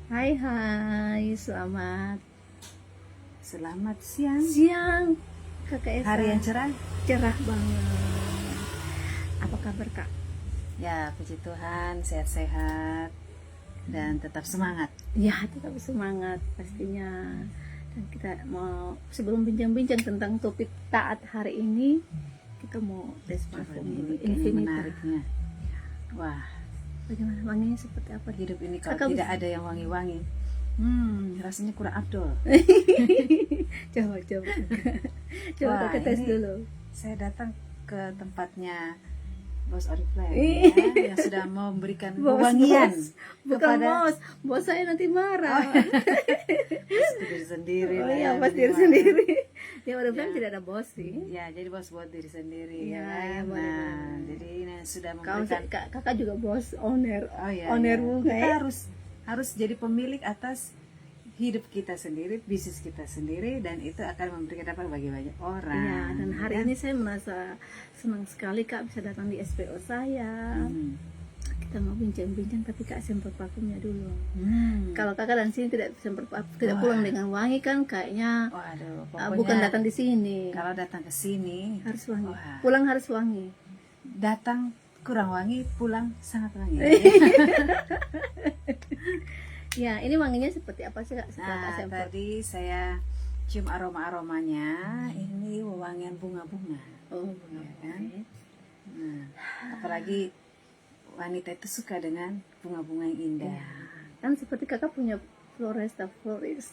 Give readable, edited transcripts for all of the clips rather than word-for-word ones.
Hai hai, selamat Selamat siang. siang Kakak Esa. Hari yang cerah. Cerah banget. Apa kabar Kak? Ya, puji Tuhan, sehat-sehat dan tetap semangat. Ya, tetap semangat pastinya. Dan kita mau, sebelum bincang-bincang tentang topik taat hari ini, kita mau tes parfum dulu. Ini kayaknya menariknya. Wah, Bagaimana wanginya, seperti apa? hidup ini kalau Kakak tidak ada yang wangi-wangi, rasanya kurang afdol. Coba coba Wah, Kakak tes ini dulu. Saya datang ke tempatnya Bos Oriflame Ih. ya, yang sudah memberikan wewangian Bukan kepada bos saya nanti marah. diri sendiri. Oh lah iya, ya, pas diri minimal. sendiri. Dia udah bilang Ya. tidak ada bos sih. Ya, jadi bos buat diri sendiri. Iya, ya iya, kan? boleh, Nah, boleh. jadi ini sudah Kau memberikan. kakak juga bos, owner, Oh iya, owner iya. bunga Kita ya. harus jadi pemilik atas hidup kita sendiri, bisnis kita sendiri, dan itu akan memberikan dampak bagi banyak orang. Iya, dan hari ya. ini saya merasa senang sekali Kak bisa datang di SPO saya. Kita mau bincang-bincang, tapi Kak semprot parfumnya dulu. Kalau Kakak dan sini tidak semprot tidak Wah. pulang dengan wangi kan kayaknya Waduh, pokoknya bukan datang di sini. kalau datang ke sini Harus wangi. wah, Pulang harus wangi. datang kurang wangi, pulang sangat wangi. Ya, ini wanginya seperti apa sih Kak setelah Kak Nah, semprot? tadi saya cium aroma-aromanya. Ini wewangian bunga-bunga. Oh, Ya kan? Nah, apalagi wanita itu suka dengan bunga-bunga yang indah. ya. Kan seperti Kakak punya florista.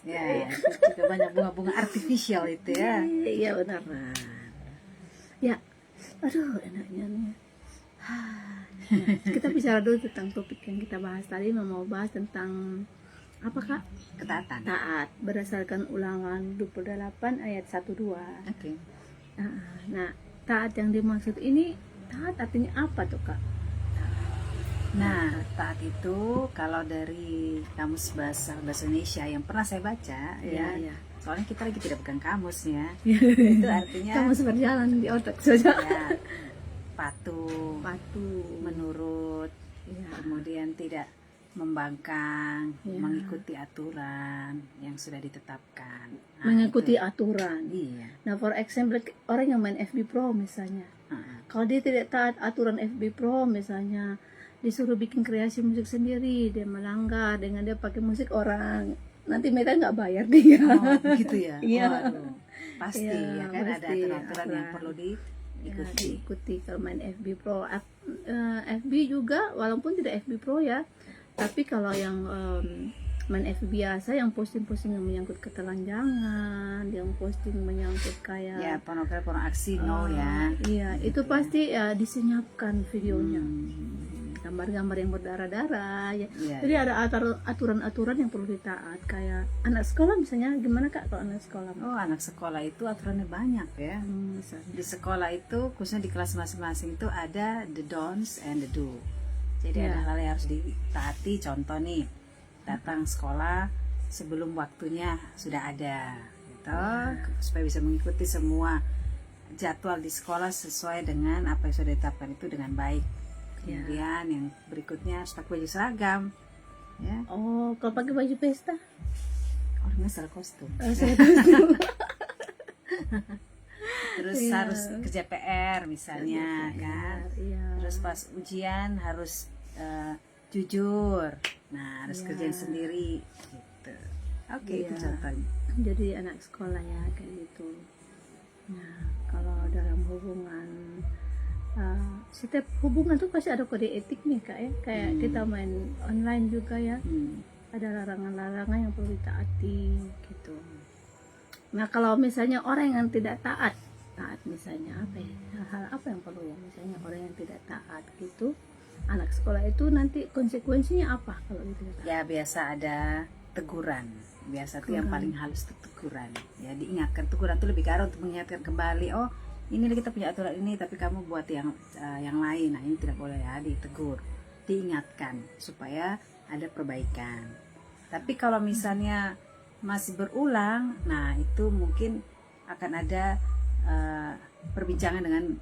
Ya, itu juga banyak bunga-bunga artificial itu ya. Iya benar. Ya, aduh enaknya nih. Nah, kita bicara dulu tentang topik yang kita bahas tadi. Mau bahas tentang apa Kak? Ketaatan. Taat berdasarkan Ulangan 28 ayat 1-2. Oke. Nah, taat yang dimaksud ini, taat artinya apa tuh Kak? Nah, taat itu kalau dari kamus bahasa Indonesia yang pernah saya baca, Ya. soalnya kita lagi tidak pegang kamus ya, itu artinya Kamu berjalan di otak saja. ya, patuh, menurut, Ya. kemudian tidak membangkang, Ya. mengikuti aturan yang sudah ditetapkan. Nah, Mengikuti itu. aturan. Iya. Nah, for example, orang yang main FB Pro misalnya, Heeh. kalau dia tidak taat aturan FB Pro misalnya, disuruh bikin kreasi musik sendiri, dia melanggar dengan dia pakai musik orang, nanti mereka nggak bayar dia. Oh, begitu ya. Iya. Waduh. Pasti Iya, ya kan, ada pasti, aturan-aturan yang aturan. perlu Ya, diikuti. diikuti kalau main FB Pro. FB juga, walaupun tidak FB Pro ya, tapi kalau yang main FB biasa, yang posting-posting yang menyangkut ketelanjangan, yang posting menyangkut kayak Ya, porno aksi no ya. iya, itu pasti disenyapkan videonya. Hmm. Gambar-gambar yang berdarah-darah ya. Iya, Jadi ada aturan-aturan yang perlu ditaat. Kayak anak sekolah misalnya, gimana Kak kalau anak sekolah? Oh, anak sekolah itu aturannya banyak ya. Misalnya. Di sekolah itu, khususnya di kelas masing-masing itu ada the don'ts and the do. Jadi Ya. ada hal yang harus ditaati. Contoh nih, datang sekolah sebelum waktunya sudah ada, gitu, supaya bisa mengikuti semua jadwal di sekolah sesuai dengan apa yang sudah ditetapkan itu dengan baik. Kemudian yang berikutnya harus pakai baju seragam, ya. Oh, kalau pakai baju pesta? Orangnya salah kostum. Terus Iya. harus kerja PR misalnya kan. Iya. Terus pas ujian harus jujur. Nah, harus Iya. kerjain sendiri gitu. Oke, itu Iya. contohnya. Jadi anak sekolah ya kayak gitu. Nah, kalau dalam hubungan, setiap hubungan tuh pasti ada kode etik nih Kak ya. Kayak kita main online juga ya. Ada larangan-larangan yang perlu ditaati gitu. Nah, kalau misalnya orang yang tidak taat misalnya apa ya? Hal apa yang perlu ya? Misalnya orang yang tidak taat gitu, anak sekolah itu nanti konsekuensinya apa kalau dia tidak taat? Ya, biasa ada teguran. Biasa tuh yang paling halus itu teguran. Ya, diingatkan. Teguran tuh lebih ke arah untuk mengingatkan kembali, oh, ini kita punya aturan ini, tapi kamu buat yang lain. Nah, ini tidak boleh ya, ditegur, diingatkan supaya ada perbaikan. Tapi kalau misalnya masih berulang, nah itu mungkin akan ada perbincangan dengan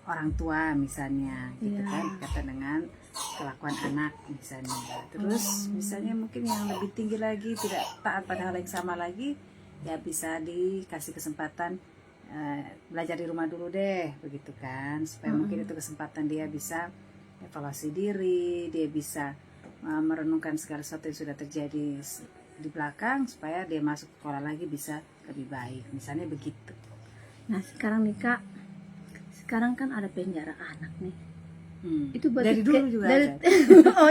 orang tua misalnya, gitu Iya. kan, kata dengan kelakuan anak misalnya. Terus misalnya mungkin yang lebih tinggi lagi, tidak taat pada hal yang sama lagi, ya bisa dikasih kesempatan belajar di rumah dulu deh, begitu kan, supaya mungkin itu kesempatan dia bisa evaluasi diri, dia bisa merenungkan segala sesuatu yang sudah terjadi di belakang, supaya dia masuk sekolah lagi bisa lebih baik, misalnya begitu. Nah sekarang nih Kak, sekarang kan ada penjara anak nih. Itu Dari dulu juga dari, ada. oh,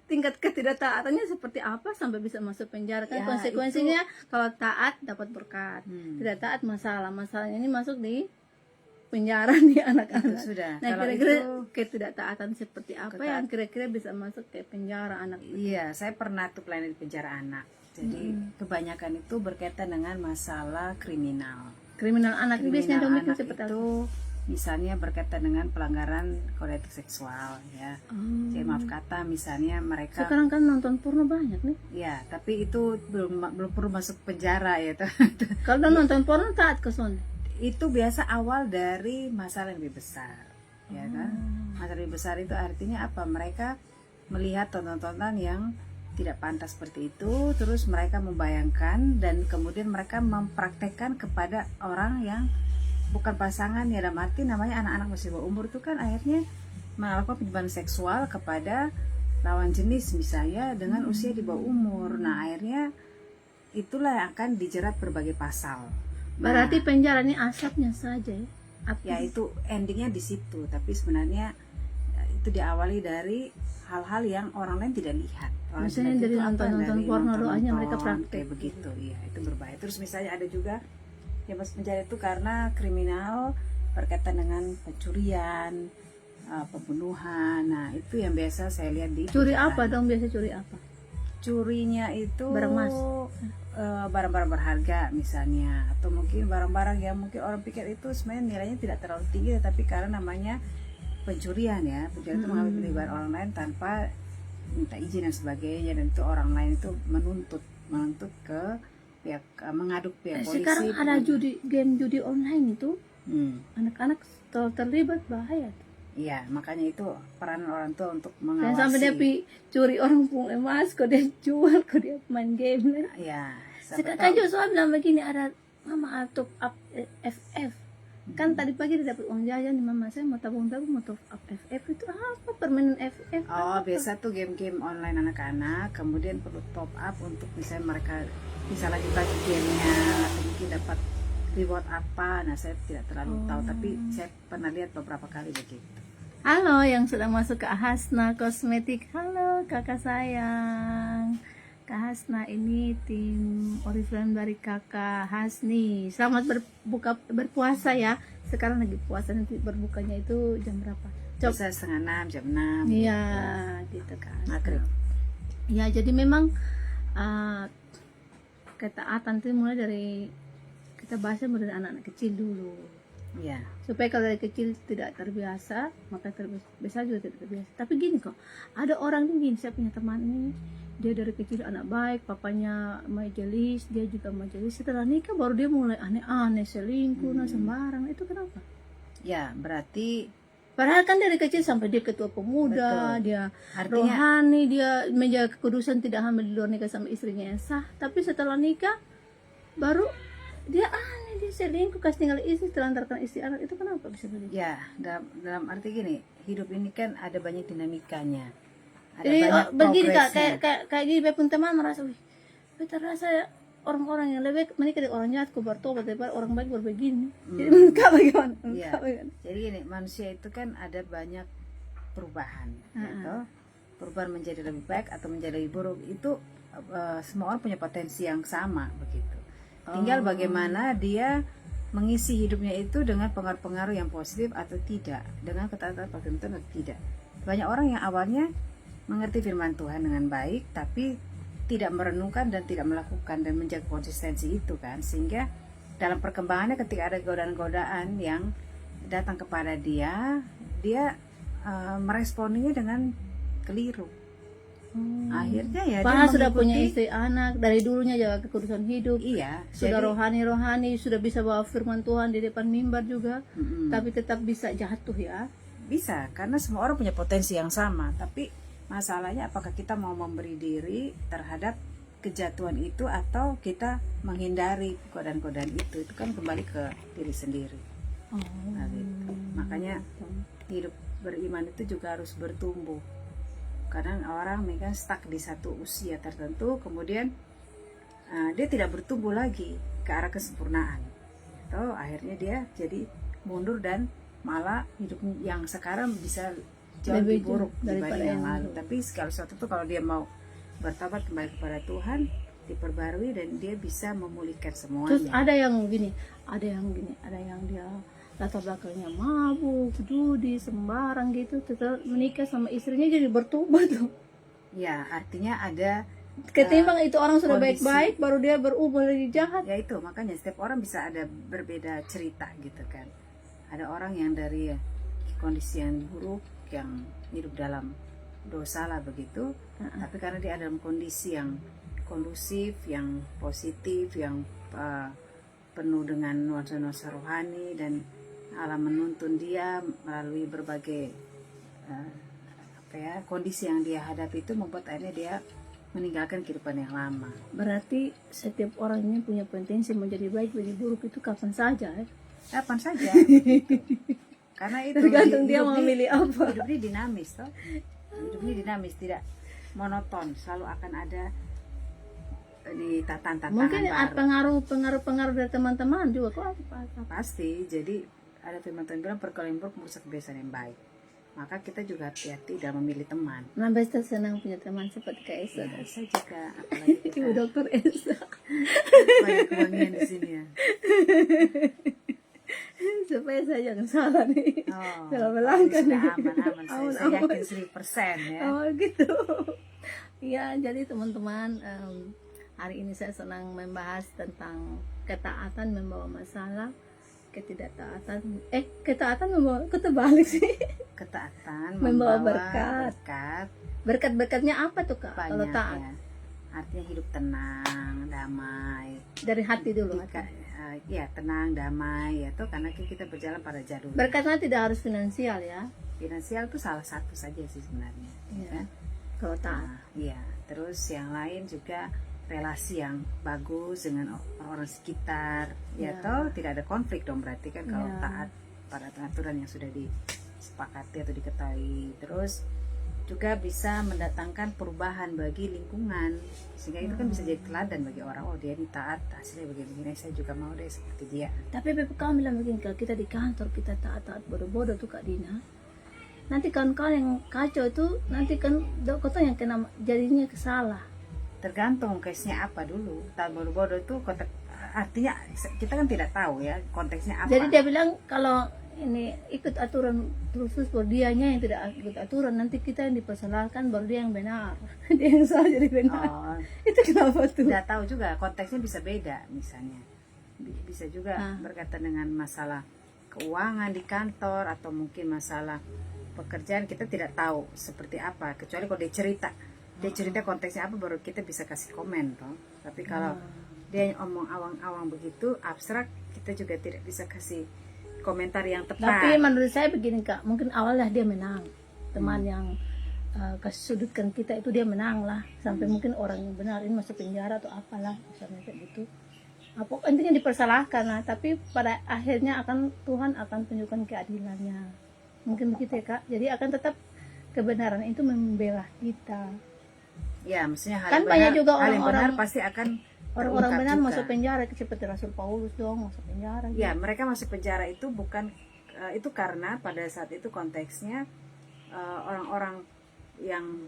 tingkat ketidaktaatannya seperti apa sampai bisa masuk penjara kan? Ya, Konsekuensinya kalau taat dapat berkat, Hmm. tidak taat masalahnya ini masuk di penjara nih Itu anak-anak. sudah. Nah Kalau kira-kira itu, ketidaktaatan seperti apa yang kira-kira bisa masuk ke penjara anak? iya, saya pernah tuh pelayanan di penjara anak. Jadi kebanyakan itu berkaitan dengan masalah kriminal. Kriminal anak ini biasanya Kriminal Dominic anak seperti apa? itu misalnya berkaitan dengan pelanggaran kode etik seksual, ya. Jadi maaf kata, misalnya mereka, Sekarang kan nonton porno banyak nih. ya, tapi itu belum perlu masuk penjara ya. Kalau udah nonton porno taat ke son. Itu biasa awal dari masalah yang lebih besar, ya kan? Masalah lebih besar itu artinya apa? Mereka melihat tonton-tontonan yang tidak pantas seperti itu, terus mereka membayangkan dan kemudian mereka mempraktekkan kepada orang yang bukan pasangan, ya, dalam arti namanya anak-anak masih bawah umur itu kan akhirnya melakukan penyimpangan seksual kepada lawan jenis misalnya dengan usia di bawah umur. Nah akhirnya itulah yang akan dijerat berbagai pasal. Berarti penjara ini asapnya saja ya? Ya itu endingnya di situ, tapi sebenarnya itu diawali dari hal-hal yang orang lain tidak lihat. Orang Misalnya lihat dari itu apa? nonton-nonton Dari porno, nonton-nonton, doanya mereka praktek. kayak begitu, ya itu berbahaya. Terus misalnya ada juga yang masuk penjara itu karena kriminal berkaitan dengan pencurian, pembunuhan. Nah itu yang biasa saya lihat di Curi penjara. apa dong, biasa curi apa? Curinya itu Barang emas. barang-barang berharga misalnya, atau mungkin barang-barang yang mungkin orang pikir itu sebenarnya nilainya tidak terlalu tinggi, tapi karena namanya pencurian, ya, pencurian itu mengambil barang orang lain tanpa minta izin dan sebagainya, dan itu orang lain itu menuntut ke pihak, mengadu pihak polisi. Sekarang ada game judi online itu, anak-anak terlibat bahaya. Iya, makanya itu peran orang tua untuk Dan mengawasi. sampai dia curi orang pun emas, kok dia jual, kok dia main game lah. Iya. Sekarang kan juga soal bilang begini, ada mama top up FF. Kan tadi pagi dia dapat uang jajan nih, mama saya mau tabung-tabung mau top up FF. Itu apa permainan FF? Oh, biasa tuh game-game online anak-anak, kemudian perlu top up untuk misalnya mereka bisa lanjut lagi gamenya, atau mungkin dapat reward apa. Nah, saya tidak terlalu tahu, tapi saya pernah lihat beberapa kali begitu. Halo yang sudah masuk ke Hasna Kosmetik. Halo kakak sayang. Kak Hasna ini tim Oriflame dari kakak Hasni. Selamat berpuasa ya. Sekarang lagi puasa, nanti berbukanya itu jam berapa? Bisa setengah 6, jam 6. Iya, gitu kan. Maghrib. Ya, jadi memang ketaatan itu mulai dari, kita bahasnya mulai dari anak-anak kecil dulu. Iya. Supaya kalau dari kecil tidak terbiasa, maka besar juga tidak terbiasa. Tapi gini kok, ada orang ini, saya punya teman ini, dia dari kecil anak baik, papanya majelis, dia juga majelis. Setelah nikah baru dia mulai aneh-aneh, selingkuh, sembarang. Itu kenapa? Ya, berarti Padahal kan dari kecil sampai dia ketua pemuda, betul. dia Artinya rohani, dia menjaga kekudusan, tidak hamil di luar nikah sama istrinya yang sah. Tapi setelah nikah baru dia aneh, dia selingkuh, kasih tinggal istri, telantarkan istri anak. Itu kenapa bisa begitu? ya, dalam arti gini, hidup ini kan ada banyak dinamikanya. Ada Jadi banyak begini kak, progresnya. kayak gini, saya pun teman merasa, wih, beta rasa orang-orang yang lebih baik menikah dengan orang jahat, kok bertobat daripada orang baik berbegini. Jadi menurut kak bagaimana? Menurut Iya. kak bagaimana? Jadi gini, manusia itu kan ada banyak perubahan, gitu. Perubahan menjadi lebih baik atau menjadi lebih buruk itu semua orang punya potensi yang sama begitu. Tinggal bagaimana dia mengisi hidupnya itu dengan pengaruh-pengaruh yang positif atau tidak, dengan ketaatan atau tidak. Banyak orang yang awalnya mengerti firman Tuhan dengan baik, tapi tidak merenungkan dan tidak melakukan dan menjaga konsistensi itu kan, sehingga dalam perkembangannya ketika ada godaan-godaan yang datang kepada dia meresponinya dengan keliru. Akhirnya ya Padahal dia sudah punya mengikuti. istri anak, dari dulunya jaga kekudusan hidup, Iya, sudah jadi, rohani, sudah bisa bawa firman Tuhan di depan mimbar juga, Mm-mm. tapi tetap bisa jatuh ya. Bisa, karena semua orang punya potensi yang sama, tapi masalahnya apakah kita mau memberi diri terhadap kejatuhan itu atau kita menghindari godaan-godaan itu kan kembali ke diri sendiri. Nah, gitu. Makanya hidup beriman itu juga harus bertumbuh. Kadang orang mereka stuck di satu usia tertentu, kemudian dia tidak bertumbuh lagi ke arah kesempurnaan, atau akhirnya dia jadi mundur dan malah hidup yang sekarang bisa jauh lebih buruk daripada yang lalu. Tapi segala sesuatu tuh kalau dia mau bertobat kembali kepada Tuhan, diperbarui dan dia bisa memulihkan semuanya. Terus ada yang gini, ada yang dia latar belakangnya mabuk, judi, sembarang gitu, tetap menikah sama istrinya jadi bertobat tuh. Ya, artinya ada ketimbang itu orang sudah kondisi. baik-baik baru dia berubah jadi jahat. Ya itu, makanya setiap orang bisa ada berbeda cerita gitu kan. Ada orang yang dari kondisi yang buruk, yang hidup dalam dosa lah begitu, tapi karena dia ada dalam kondisi yang kondusif, yang positif, yang penuh dengan nuansa-nuansa rohani, dan Allah menuntun dia melalui berbagai kondisi yang dia hadapi, itu membuat akhirnya dia meninggalkan kehidupan yang lama. Berarti setiap orang ini punya potensi menjadi baik menjadi buruk itu kapan saja ya? Kapan saja. Karena itu tergantung dia mau memilih apa. Hidup ini dinamis toh. Hidup ini dinamis, tidak monoton, selalu akan ada di tantangan mungkin baru. pengaruh dari teman-teman juga kok apa? Pasti. Jadi ada firman Tuhan bilang pergaulan yang buruk merusak kebiasaan yang baik. Maka kita juga hati-hati dalam memilih teman. Nah, Besta senang punya teman seperti Kak Esa. Ya, saya juga, apalagi kita Ibu Dokter Esa. banyak kewangian di sini ya. Supaya saya jangan salah nih. Salah melangkah nih. Aman. Saya yakin 100% ya. Oh gitu. Ya, jadi teman-teman, hari ini saya senang membahas tentang ketaatan membawa masalah, ketaatan membawa, terbalik sih. Ketaatan membawa berkat. Berkat-berkatnya apa tuh Kak? Banyak, kalau taat ya. Artinya hidup tenang, damai. Dari hati dulu. Ya, tenang, damai, ya tuh, karena kita berjalan pada jalur. Berkatnya tidak harus finansial ya. Finansial itu salah satu saja sih sebenarnya. Ya. Kalau taat. Iya. Terus yang lain juga relasi yang bagus dengan orang sekitar. Ya toh tidak ada konflik dong berarti kan kalau taat pada aturan yang sudah disepakati atau diketahui. Terus juga bisa mendatangkan perubahan bagi lingkungan, sehingga itu kan bisa jadi teladan bagi orang. Oh, dia ini taat, hasilnya begini-begini, saya juga mau deh seperti dia. Tapi kamu bilang begini, kalau kita di kantor kita taat bodoh-bodoh tuh Kak Dina, nanti kawan-kawan yang kacau itu nanti kan kota yang kena jadinya kesalah. Tergantung case-nya apa dulu. Taat bodoh-bodoh itu artinya kita kan tidak tahu ya konteksnya apa. Jadi dia bilang kalau ini ikut aturan terus baru dianya yang tidak ikut aturan, nanti kita yang dipersalahkan baru dia yang benar. Dia yang salah jadi benar. Itu kenapa tuh? Tidak tahu juga, konteksnya bisa beda. Misalnya bisa juga berkaitan dengan masalah keuangan di kantor, atau mungkin masalah pekerjaan. Kita tidak tahu seperti apa, kecuali kalau dia cerita konteksnya apa, baru kita bisa kasih komen toh. Tapi kalau dia ngomong awang-awang begitu abstrak, kita juga tidak bisa kasih komentar yang tepat. Tapi menurut saya begini Kak, mungkin awalnya dia menang, teman yang kasih sudutkan kita itu dia menang lah, sampai mungkin orang yang benar ini masuk penjara atau apalah misalnya kayak gitu. Apa intinya dipersalahkan lah, tapi pada akhirnya Tuhan akan tunjukkan keadilannya. Mungkin begitu ya Kak. Jadi akan tetap kebenaran itu membela kita. Ya, maksudnya kan banyak juga orang-orang pasti akan orang-orang benar masuk penjara, seperti Rasul Paulus dong masuk penjara. Ya, mereka masuk penjara itu bukan itu karena pada saat itu konteksnya orang-orang yang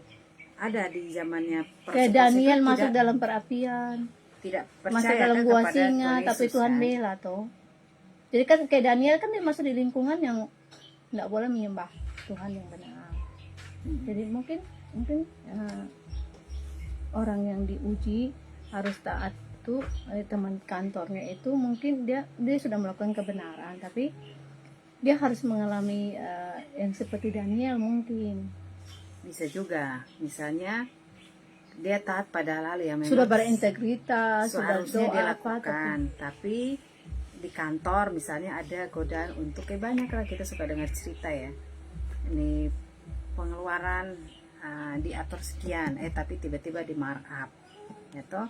ada di zamannya kayak Daniel masuk dalam perapian, tidak percaya masuk dalam gua singa, tapi Tuhan kan? bela toh. Jadi kan kayak Daniel kan dia masuk di lingkungan yang tidak boleh menyembah Tuhan yang benar. Jadi mungkin orang yang diuji harus taat tuh, teman kantornya itu mungkin dia sudah melakukan kebenaran, tapi dia harus mengalami yang seperti Daniel. Mungkin bisa juga, misalnya dia taat pada hal yang memang sudah berintegritas, sudah dia lakukan, tapi di kantor misalnya ada godaan untuk banyak lah, kita suka dengar cerita ya, ini pengeluaran diatur sekian, tapi tiba-tiba di markup, ya toh,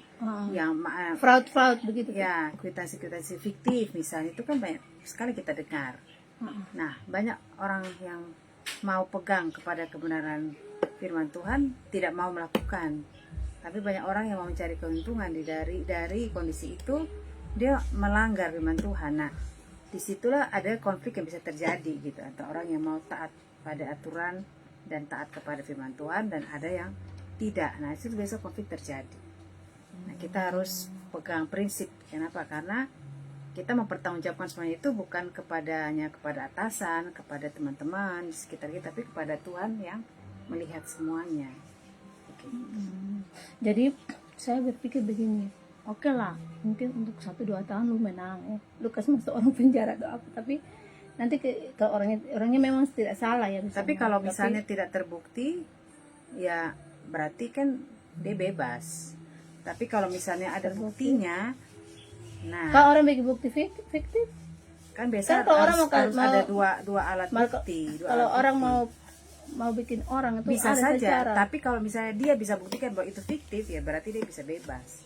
yang fraud begitu. ya kwitansi fiktif misalnya, itu kan banyak sekali kita dengar. Nah, banyak orang yang mau pegang kepada kebenaran firman Tuhan tidak mau melakukan, tapi banyak orang yang mau mencari keuntungan dari kondisi itu, dia melanggar firman Tuhan. Nah, disitulah ada konflik yang bisa terjadi gitu, antara orang yang mau taat pada aturan dan taat kepada firman Tuhan, dan ada yang tidak. Nah, itu biasa konflik terjadi. Nah, kita harus pegang prinsip. Kenapa? Karena kita mempertanggungjawabkan semuanya itu bukan hanya kepada atasan, kepada teman-teman di sekitar kita, tapi kepada Tuhan yang melihat semuanya. Jadi saya berpikir begini, oke lah, mungkin untuk 1-2 tahun lu menang ya, lu kasih masuk orang penjara atau apa, tapi nanti kalau orangnya memang tidak salah ya misalnya. Tapi kalau misalnya tidak terbukti, ya berarti kan dia bebas. Tapi kalau misalnya ada buktinya, nah kalau orang bikin bukti fiktif kan biasa kalau orang harus ada dua alat bukti. Kalau orang mau bikin orang itu bisa ada saja, cara. tapi kalau misalnya dia bisa buktikan bahwa itu fiktif, ya berarti dia bisa bebas.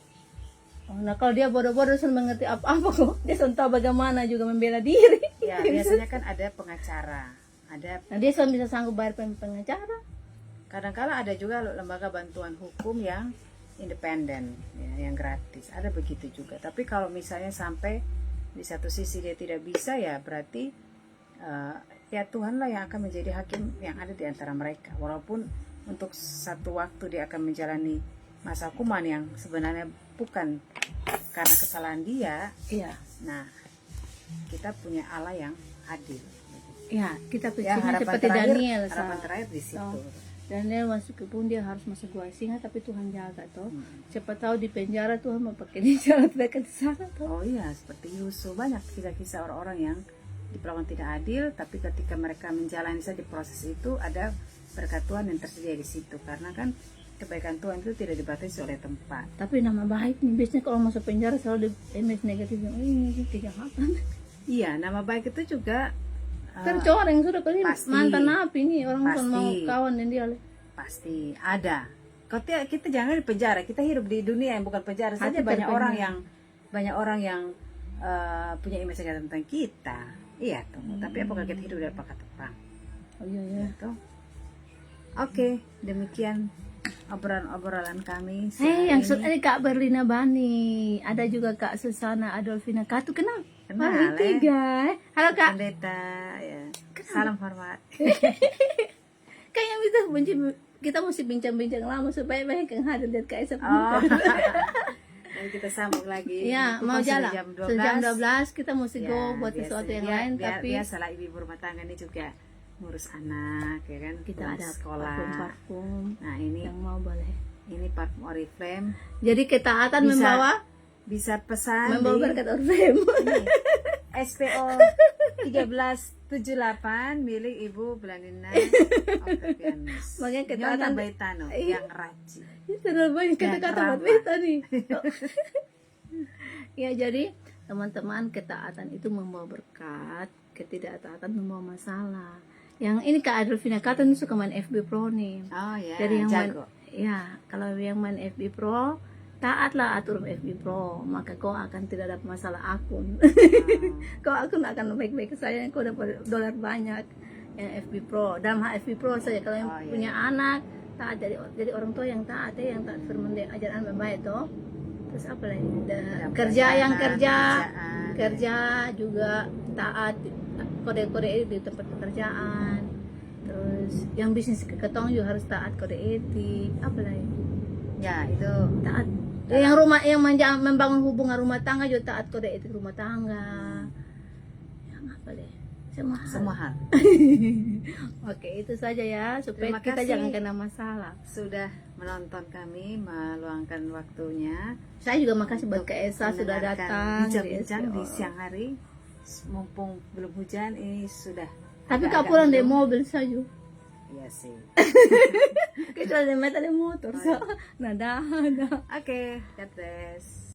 Nah kalau dia bodoh-bodoh sudah mengerti apa-apa kok, dia sudah tahu bagaimana juga membela diri. Ya biasanya kan ada pengacara, nah dia sudah bisa sanggup bayar pengacara. Kadang-kala ada juga lembaga bantuan hukum yang independen, ya, yang gratis, ada begitu juga. Tapi kalau misalnya sampai di satu sisi dia tidak bisa, ya berarti ya Tuhanlah yang akan menjadi hakim yang ada di antara mereka. Walaupun untuk satu waktu dia akan menjalani masa hukuman yang sebenarnya bukan karena kesalahan dia. Iya. Nah, kita punya Allah yang adil. Ya, kita Ya, percaya seperti Daniel. Harapan terakhir di situ. Daniel masuk ke pun dia harus masuk gua singa, tapi Tuhan jaga toh. Siapa tahu di penjara Tuhan mau pakai dia jalan mereka di sana toh. Oh iya, seperti Yusuf, banyak kisah-kisah orang-orang yang diperlakukan tidak adil, tapi ketika mereka menjalani saja proses itu, ada berkat Tuhan yang tersedia di situ. Karena kan kebaikan Tuhan itu tidak dibatasi oleh tempat. Tapi nama baik nih, biasanya kalau masuk penjara selalu di image negatif yang ini kejahatan. Iya, nama baik itu juga Kan orang yang sudah kali mantan napi nih, orang pun mau kawan dan dia pasti ada. Kita jangan di penjara, kita hidup di dunia yang bukan penjara saja. Banyak orang yang punya image negatif tentang kita. Iya tuh. Tapi apakah kita hidup dari pakat terang? Oh iya. Gitu. Oke, demikian obrolan kami. Yang ini Kak Berlina Bani, ada juga Kak Susana Adolfina Katu, kenal? Kenal, guys. Halo Kak. Pendeta, ya. Salam hormat. Kayaknya kita mesti bincang-bincang lama supaya banyak yang hadir dan Kak Esa. Nanti kita sambung lagi. Ya, mau jalan. Jam 12 kita mesti go buat sesuatu yang lain, tapi biasalah ibu rumah tangga ini juga ngurus anak, ya kan? Kita ada sekolah. Parfum. Nah, ini yang mau boleh. Ini parfum Oriflame. Jadi ketaatan bisa pesan membawa berkat Oriflame. SPO 1378 milik Ibu Belanina Octavianus. Makanya ketaatan Baitano yang rajin. Terlalu banyak kata-kata buat beta nih. Ya, jadi teman-teman, ketaatan itu membawa berkat, ketidaktaatan membawa masalah. Yang ini Kak Adolfina Katu ini suka main FB Pro nih. Oh ya, jadi yang jago. Kalau yang main FB Pro, taatlah aturan FB Pro, maka kau akan tidak dapat masalah akun. Kau akun akan baik-baik saja, kau dapat dolar banyak. Yang FB Pro, dalam hal FB Pro saja, kalau yang punya anak taat, jadi orang tua yang taat yang taat firman dan ajaran baik toh. Terus apa lagi? Kerja juga taat kode-kode di tempat pekerjaan. Terus yang bisnis ketong juga harus taat kode etik. Apa lagi? Ya, itu taat. Yang membangun hubungan rumah tangga juga taat kode etik rumah tangga. Yang apa deh? Semua hal. Oke, itu saja ya, supaya kita jangan kena masalah. Sudah menonton kami, meluangkan waktunya. Saya juga makasih buat Kak Esa sudah datang bincang-bincang di siang hari. Mumpung belum hujan, ini sudah. Tapi Kak pulang dari mobil saja. Iya sih. Kita ada motor, so. Nah, dah. Oke, God bless.